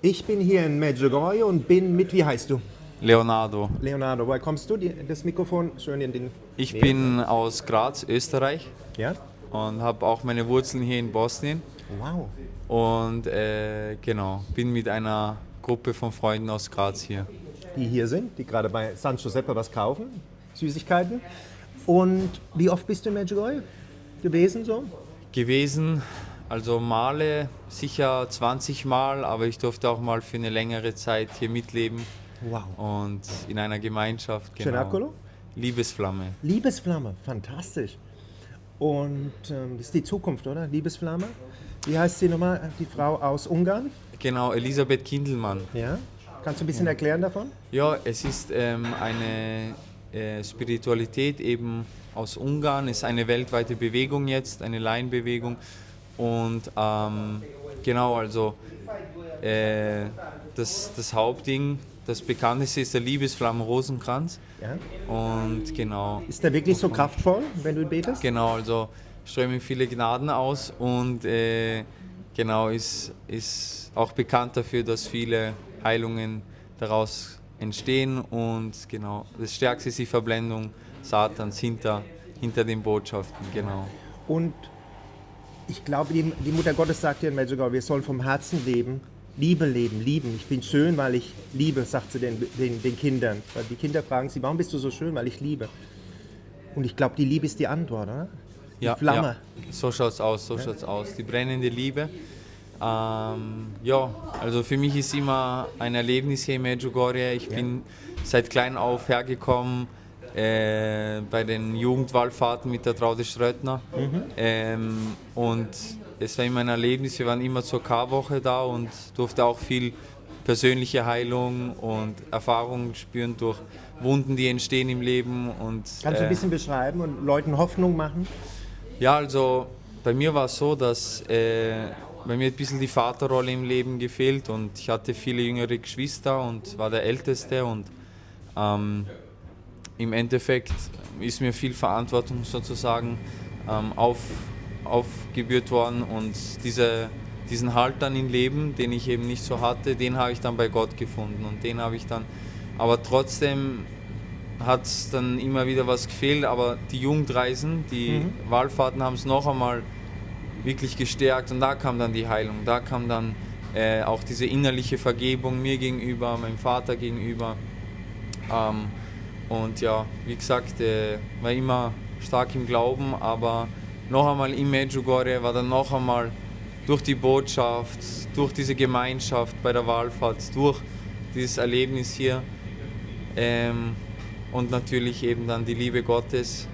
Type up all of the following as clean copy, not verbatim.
Ich bin hier in Medjugorje und bin mit, wie heißt du? Leonardo. Leonardo, woher kommst du? Das Mikrofon schön in den... Ich Nähe. bin aus Graz, Österreich Ja? und habe auch meine Wurzeln hier in Bosnien. Wow. Und genau, bin mit einer Gruppe von Freunden aus Graz hier. Die hier sind, die gerade bei San Giuseppe was kaufen, Süßigkeiten. Und wie oft bist du in Medjugorje gewesen so? Gewesen, also Male sicher 20 Mal, aber ich durfte auch mal für eine längere Zeit hier mitleben Wow. und in einer Gemeinschaft. Genau. Cenacolo? Liebesflamme. Liebesflamme, fantastisch. Und das ist die Zukunft, oder? Liebesflamme. Wie heißt sie nochmal, die Frau aus Ungarn? Genau, Elisabeth Kindelmann. Ja. Kannst du ein bisschen erklären davon? Ja, es ist eine Spiritualität eben aus Ungarn, ist eine weltweite Bewegung jetzt, eine Laienbewegung. Und genau, also das Hauptding, das bekannteste ist der Liebesflammen-Rosenkranz. Ja. Und genau. Ist der wirklich so kraftvoll, wenn du betest? Genau, also strömen viele Gnaden aus und genau ist auch bekannt dafür, dass viele Heilungen daraus entstehen und genau, das Stärkste ist die Verblendung Satans hinter den Botschaften, genau. Und ich glaube, die Mutter Gottes sagt ja in Medjugorje, wir sollen vom Herzen leben, Liebe leben, lieben. Ich bin schön, weil ich liebe, sagt sie den Kindern. Weil die Kinder fragen sie, warum bist du so schön? Weil ich liebe. Und ich glaube, die Liebe ist die Antwort, oder? Die Flamme. Ja, so schaut's aus, schaut's aus. Die brennende Liebe. Ja, also für mich ist immer ein Erlebnis hier in Medjugorje. Ich bin seit klein auf hergekommen bei den Jugendwallfahrten mit der Traute Schröttner. Und es war immer ein Erlebnis. Wir waren immer zur Karwoche da und durfte auch viel persönliche Heilung und Erfahrungen spüren durch Wunden, die entstehen im Leben. Und, Kannst du ein bisschen beschreiben und Leuten Hoffnung machen? Ja, also bei mir war es so, dass bei mir ein bisschen die Vaterrolle im Leben gefehlt und ich hatte viele jüngere Geschwister und war der Älteste und im Endeffekt ist mir viel Verantwortung sozusagen aufgebürdet worden und diesen Halt dann im Leben, den ich eben nicht so hatte, den habe ich dann bei Gott gefunden und den habe ich dann, aber trotzdem hat es dann immer wieder was gefehlt, aber die Jugendreisen, die Wallfahrten haben es noch einmal wirklich gestärkt und da kam dann die Heilung, da kam dann auch diese innerliche Vergebung mir gegenüber, meinem Vater gegenüber und ja, wie gesagt, war immer stark im Glauben, aber noch einmal in Medjugorje war dann noch einmal durch die Botschaft, durch diese Gemeinschaft bei der Wallfahrt, durch dieses Erlebnis hier und natürlich eben dann die Liebe Gottes,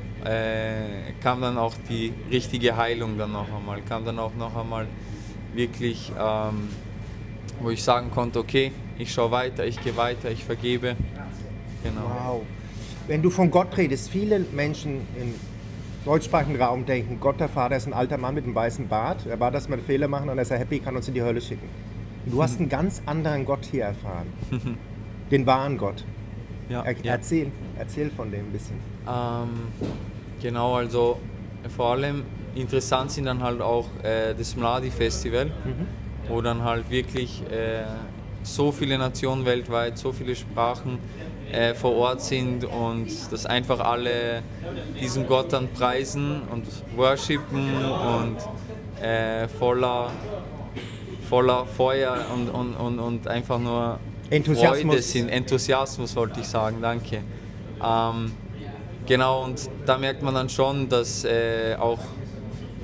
kam dann auch die richtige Heilung dann noch einmal, kam dann auch noch einmal wirklich, wo ich sagen konnte, okay, ich schaue weiter, ich gehe weiter, ich vergebe. Genau. Wow. Wenn du von Gott redest, viele Menschen im deutschsprachigen Raum denken, Gott der Vater ist ein alter Mann mit einem weißen Bart, er war, dass wir einen Fehler machen und er ist er happy, kann uns in die Hölle schicken. Und du hast einen ganz anderen Gott hier erfahren, den wahren Gott. Ja, Erzähl von dem ein bisschen. Genau, also vor allem interessant sind dann halt auch das Mladi Festival, wo dann halt wirklich so viele Nationen weltweit, so viele Sprachen vor Ort sind und dass einfach alle diesen Gott dann preisen und worshipen und voller Feuer und einfach nur Freude sind. Enthusiasmus wollte ich sagen, danke. Genau, und da merkt man dann schon, dass auch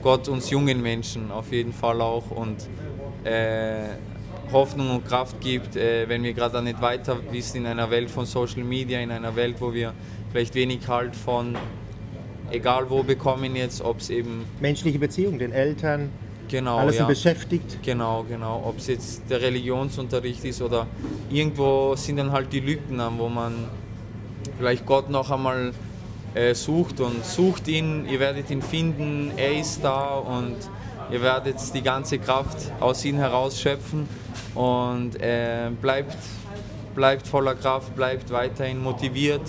Gott uns jungen Menschen auf jeden Fall auch und Hoffnung und Kraft gibt, wenn wir gerade nicht weiter wissen in einer Welt von Social Media, in einer Welt, wo wir vielleicht wenig Halt von egal wo bekommen jetzt, ob es eben... Menschliche Beziehungen, den Eltern, genau, alles sind beschäftigt. Genau, ob es jetzt der Religionsunterricht ist oder irgendwo sind dann halt die Lücken an, wo man vielleicht Gott noch einmal sucht und sucht ihn, ihr werdet ihn finden, er ist da und ihr werdet die ganze Kraft aus ihm herausschöpfen und bleibt voller Kraft, bleibt weiterhin motiviert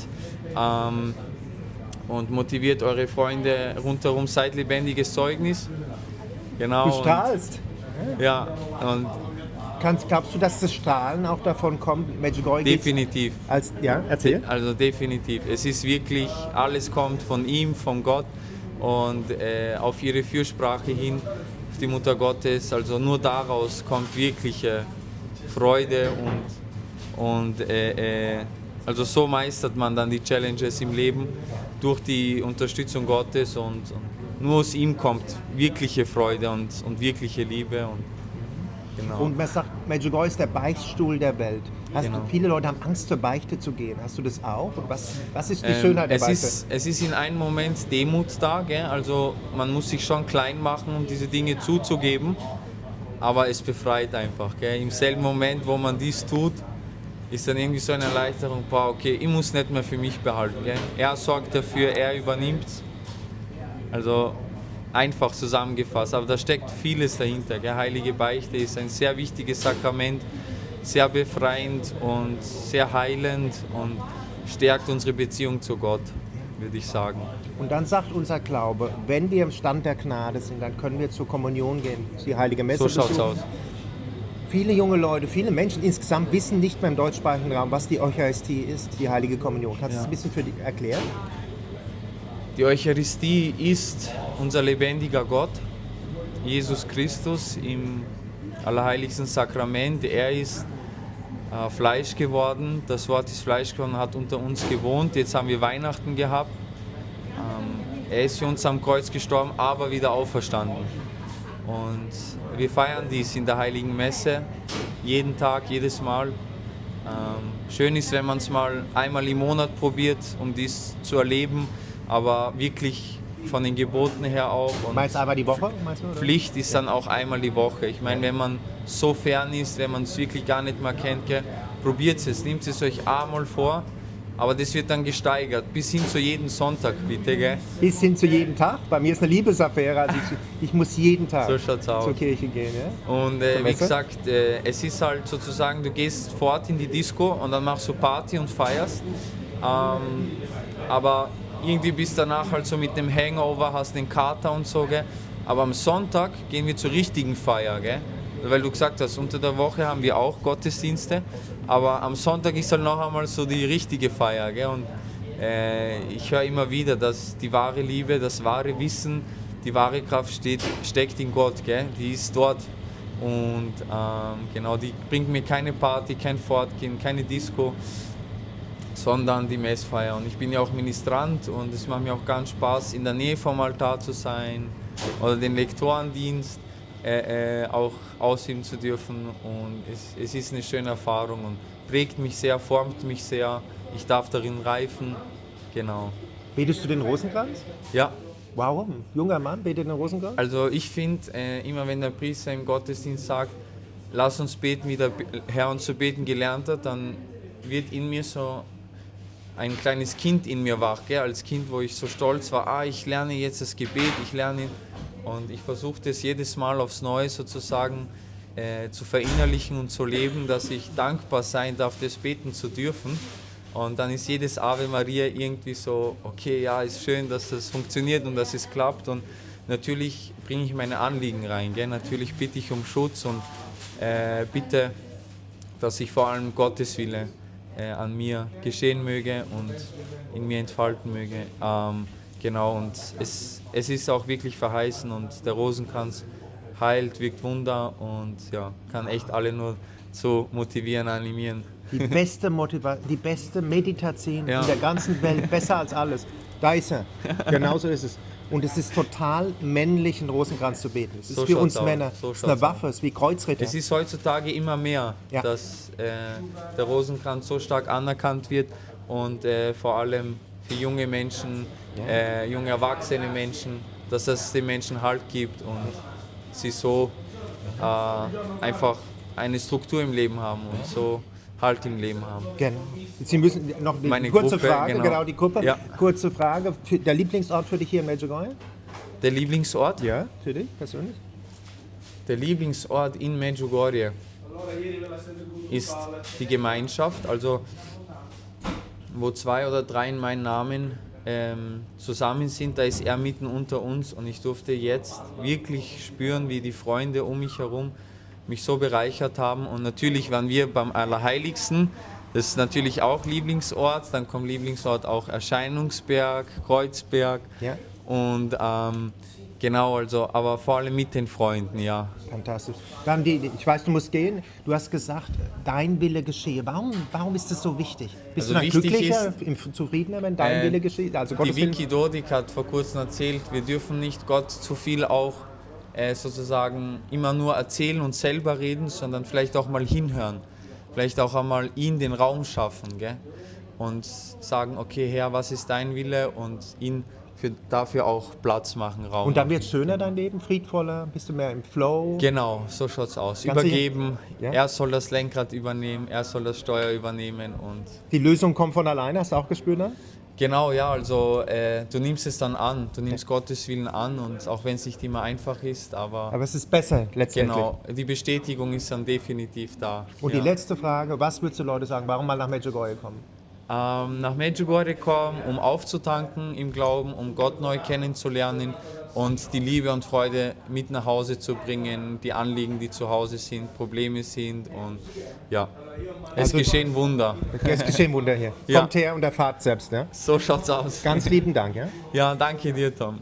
und motiviert eure Freunde rundherum, seid lebendiges Zeugnis. Genau. Du strahlst. Ja, und Glaubst du, dass das Strahlen auch davon kommt? Medjugorje geht's Definitiv. ja, erzähl. Also definitiv. Es ist wirklich, alles kommt von ihm, von Gott und auf ihre Fürsprache hin, auf die Mutter Gottes. Also nur daraus kommt wirkliche Freude und also so meistert man dann die Challenges im Leben durch die Unterstützung Gottes und nur aus ihm kommt wirkliche Freude und wirkliche Liebe. Und, genau. Und man sagt, Medjugorje ist der Beichtstuhl der Welt. Genau. Viele Leute haben Angst, zur Beichte zu gehen. Hast du das auch? Und was ist die Schönheit der Beichte? Es ist in einem Moment Demut da, gell? Also man muss sich schon klein machen, um diese Dinge zuzugeben, aber es befreit einfach. Gell? Im selben Moment, wo man dies tut, ist dann irgendwie so eine Erleichterung, boah, okay, ich muss nicht mehr für mich behalten. Gell? Er sorgt dafür, er übernimmt. Also einfach zusammengefasst, aber da steckt vieles dahinter. Gell? Heilige Beichte ist ein sehr wichtiges Sakrament, sehr befreiend und sehr heilend und stärkt unsere Beziehung zu Gott, würde ich sagen. Und dann sagt unser Glaube, wenn wir im Stand der Gnade sind, dann können wir zur Kommunion gehen, die Heilige Messe So schaut's besuchen. aus. Viele junge Leute, viele Menschen insgesamt wissen nicht mehr im deutschsprachigen Raum, was die Eucharistie ist, die Heilige Kommunion. Kannst du das ein bisschen für dich erklären? Die Eucharistie ist unser lebendiger Gott, Jesus Christus im allerheiligsten Sakrament. Er ist Fleisch geworden, das Wort ist Fleisch geworden, hat unter uns gewohnt. Jetzt haben wir Weihnachten gehabt. Er ist für uns am Kreuz gestorben, aber wieder auferstanden. Und wir feiern dies in der Heiligen Messe, jeden Tag, jedes Mal. Schön ist, wenn man es mal einmal im Monat probiert, um dies zu erleben, aber wirklich von den Geboten her auch. Und Meinst du einmal die Woche? Meinst du, oder? Pflicht ist dann auch einmal die Woche. Ich meine, wenn man so fern ist, wenn man es wirklich gar nicht mehr kennt, probiert es, nehmt es euch einmal vor. Aber das wird dann gesteigert, bis hin zu jedem Sonntag, bitte, gell? Bis hin zu jedem Tag. Bei mir ist eine Liebesaffäre, also ich muss jeden Tag So schaut's aus. zur Kirche gehen. Ja? Und Zur wie Messe? gesagt, es ist halt sozusagen, du gehst fort in die Disco und dann machst du Party und feierst. Aber irgendwie bist du danach halt so mit dem Hangover, hast den Kater und so, gell? Aber am Sonntag gehen wir zur richtigen Feier, gell? Weil du gesagt hast, unter der Woche haben wir auch Gottesdienste, aber am Sonntag ist halt noch einmal so die richtige Feier, gell? Und ich höre immer wieder, dass die wahre Liebe, das wahre Wissen, die wahre Kraft steckt in Gott, gell? Die ist dort. Und genau, die bringt mir keine Party, kein Fortgehen, keine Disco, sondern die Messfeier. Und ich bin ja auch Ministrant und es macht mir auch ganz Spaß, in der Nähe vom Altar zu sein oder den Lektorendienst auch ausüben zu dürfen. Und es ist eine schöne Erfahrung und prägt mich sehr, formt mich sehr. Ich darf darin reifen. Genau. Betest du den Rosenkranz? Ja, Warum? Junger Mann betet den Rosenkranz? also ich finde, immer wenn der Priester im Gottesdienst sagt, lass uns beten, wie der Herr uns zu beten gelernt hat, dann wird in mir so ein kleines Kind in mir wach, gell? Als Kind, wo ich so stolz war, ich lerne jetzt das Gebet, ich lerne und ich versuche das jedes Mal aufs Neue sozusagen zu verinnerlichen und zu leben, dass ich dankbar sein darf, das beten zu dürfen. Und dann ist jedes Ave Maria irgendwie so, okay, ja, ist schön, dass das funktioniert und dass es klappt. Und natürlich bringe ich meine Anliegen rein, gell? Natürlich bitte ich um Schutz und bitte, dass ich vor allem Gottes Wille an mir geschehen möge und in mir entfalten möge. Genau, und es ist auch wirklich verheißen und der Rosenkranz heilt, wirkt Wunder und ja, kann echt alle nur zu motivieren, animieren. Die beste die beste Meditation Ja. in der ganzen Welt, besser als alles. Da ist er. Genauso ist es. Und es ist total männlich, einen Rosenkranz zu beten. Es ist So für schaut's uns aus. Männer. So Es ist eine schaut's Waffe, es ist wie Kreuzritter. Es ist heutzutage immer mehr, Ja. dass der Rosenkranz so stark anerkannt wird und vor allem für junge Menschen, junge erwachsene Menschen, dass es den Menschen Halt gibt und sie so einfach eine Struktur im Leben haben und so Halt im Leben haben. Genau. Sie müssen noch eine Meine kurze Gruppe, Frage, genau. genau die Gruppe. Ja. Kurze Frage. Der Lieblingsort für dich hier in Medjugorje? Der Lieblingsort? Ja, für dich persönlich? Der Lieblingsort in Medjugorje ist die Gemeinschaft, also wo 2 oder 3 in meinem Namen zusammen sind, da ist er mitten unter uns und ich durfte jetzt wirklich spüren, wie die Freunde um mich herum mich so bereichert haben. Und natürlich waren wir beim Allerheiligsten. Das ist natürlich auch Lieblingsort. Dann kommt Lieblingsort auch Erscheinungsberg, Kreuzberg. Ja. Und genau, also, aber vor allem mit den Freunden, ja. Fantastisch. Dann ich weiß, du musst gehen. Du hast gesagt, dein Wille geschehe. Warum ist das so wichtig? Bist Also du dann wichtig glücklicher, zufriedener, wenn dein Wille geschehe? Also Die Gottes Willen. Vicky Dodik hat vor kurzem erzählt, wir dürfen nicht Gott zu viel auch sozusagen immer nur erzählen und selber reden, sondern vielleicht auch mal hinhören. Vielleicht auch einmal ihn den Raum schaffen, gell? Und sagen, okay Herr, was ist dein Wille? Und ihn dafür auch Platz machen, Raum. Und dann machen. wird es schöner, dein Leben, friedvoller, bist du mehr im Flow. Genau, so schaut's aus. Ganz Übergeben, ja. er soll das Lenkrad übernehmen, er soll das Steuer übernehmen und Die Lösung kommt von alleine, hast du auch gespürt dann? genau, ja, also du nimmst es dann an, du nimmst Gottes Willen an und auch wenn es nicht immer einfach ist, aber Aber es ist besser letztendlich. genau, die Bestätigung ist dann definitiv da. Und ja. die letzte Frage, was würdest du Leute sagen, warum mal nach Medjugorje kommen? Nach Medjugorje kommen, um aufzutanken im Glauben, um Gott neu kennenzulernen und die Liebe und Freude mit nach Hause zu bringen, die Anliegen, die zu Hause sind, Probleme sind und ja, es Also- geschehen Wunder. Es geschehen Wunder hier. Ja. Kommt her und erfahrt selbst. Ne? So schaut's aus. Ganz lieben Dank. Ja? Ja, danke dir, Tom.